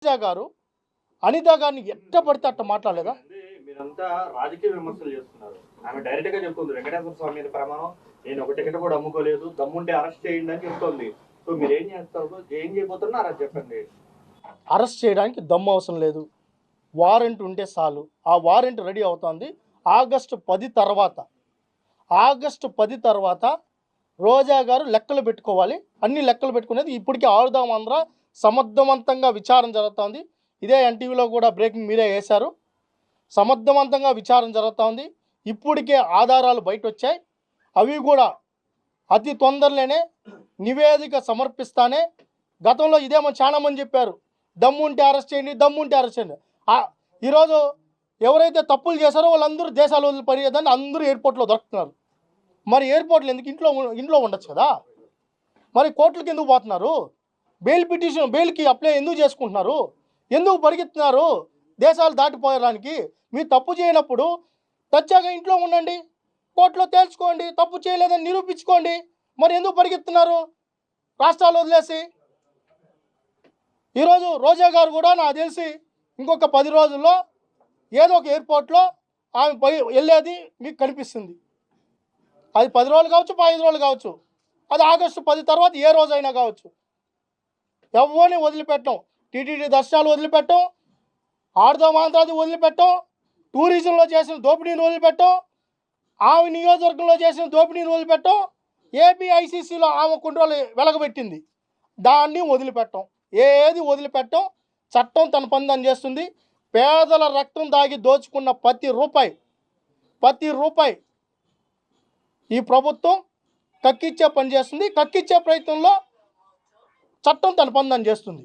రోజా గారు అనిత గారిని ఎట్ట పడితే అట్ట మాట్లాడలేదా? మీరంతా రాజకీయ విమర్శలు చేస్తున్నారు. ఆమె డైరెక్ట్ గా చెప్తుంది వెంకటేశ్వర స్వామి మీద ప్రమాణం, నేను ఒక టికెట్ కూడా అమ్ముకోలేదు, దమ్ముంటే అరెస్ట్ చేయండి అని చెప్తుంది. సో మీరు ఏం చేస్తారు, ఏం చేయబోతున్నారు అది చెప్పండి. అరెస్ట్ చేయడానికి దమ్ము అవసరం లేదు, వారెంట్ ఉంటే చాలు. ఆ వారెంట్ రెడీ అవుతుంది. ఆగస్టు 10 తర్వాత రోజా గారు లెక్కలు పెట్టుకోవాలి. అన్ని లెక్కలు పెట్టుకునేది ఇప్పటికీ ఆడుదాం ఆంధ్ర సమర్థవంతంగా విచారణ జరుగుతోంది. ఇదే ఎన్టీవీలో కూడా బ్రేకింగ్ మీరే వేశారు. సమర్థవంతంగా విచారణ జరుగుతోంది. ఇప్పటికే ఆధారాలు బయట వచ్చాయి. అవి కూడా అతి తొందరలోనే నివేదిక సమర్పిస్తానే. గతంలో ఇదేమో చాలామంది చెప్పారు, దమ్ముంటే అరెస్ట్ చేయండి, దమ్ముంటే అరెస్ట్ చేయండి. ఈరోజు ఎవరైతే తప్పులు చేశారో వాళ్ళందరూ దేశాలు వదిలి పరిగెత్తండి, అందరూ ఎయిర్పోర్ట్లో దొరుకుతున్నారు. మరి ఎయిర్పోర్ట్లో ఎందుకు? ఇంట్లో ఉండొచ్చు కదా. మరి కోర్టులకు ఎందుకు పోతున్నారు? బెయిల్కి అప్లై ఎందుకు చేసుకుంటున్నారు? ఎందుకు పరిగెత్తున్నారు దేశాలు దాటిపోయడానికి? మీరు తప్పు చేయనప్పుడు తచ్చాగా ఇంట్లో ఉండండి, కోర్టులో తేల్చుకోండి, తప్పు చేయలేదని నిరూపించుకోండి. మరి ఎందుకు పరిగెత్తున్నారు రాష్ట్రాలు వదిలేసి? ఈరోజు రోజా గారు కూడా నాకు తెలిసి ఇంకొక 10 రోజుల్లో ఏదో ఒక ఎయిర్పోర్ట్లో ఆమె వెళ్ళేది మీకు కనిపిస్తుంది. అది 10 రోజులు కావచ్చు, 15 రోజులు కావచ్చు, అది ఆగస్టు 10 తర్వాత ఏ రోజైనా కావచ్చు. ఎవరిని వదిలిపెట్టం. టీటీడీ దర్శనాలు వదిలిపెట్టం, ఆడుదాం ఆంధ్రాది వదిలిపెట్టం, టూరిజంలో చేసిన దోపిడీని వదిలిపెట్టం, ఆమె నియోజకవర్గంలో చేసిన దోపిడీని వదిలిపెట్టం, ఏపీ ఐసీసీలో ఆమె కుండ్రోలు వెలగబెట్టింది, దాన్ని వదిలిపెట్టం. ఏది వదిలిపెట్టం. చట్టం తన పని తను చేస్తుంది. పేదల రక్తం దాగి దోచుకున్న ప్రతి రూపాయి ఈ ప్రభుత్వం కక్కిచ్చే పని చేస్తుంది. కక్కిచ్చే ప్రయత్నంలో చట్టం తన పని తను చేస్తుంది.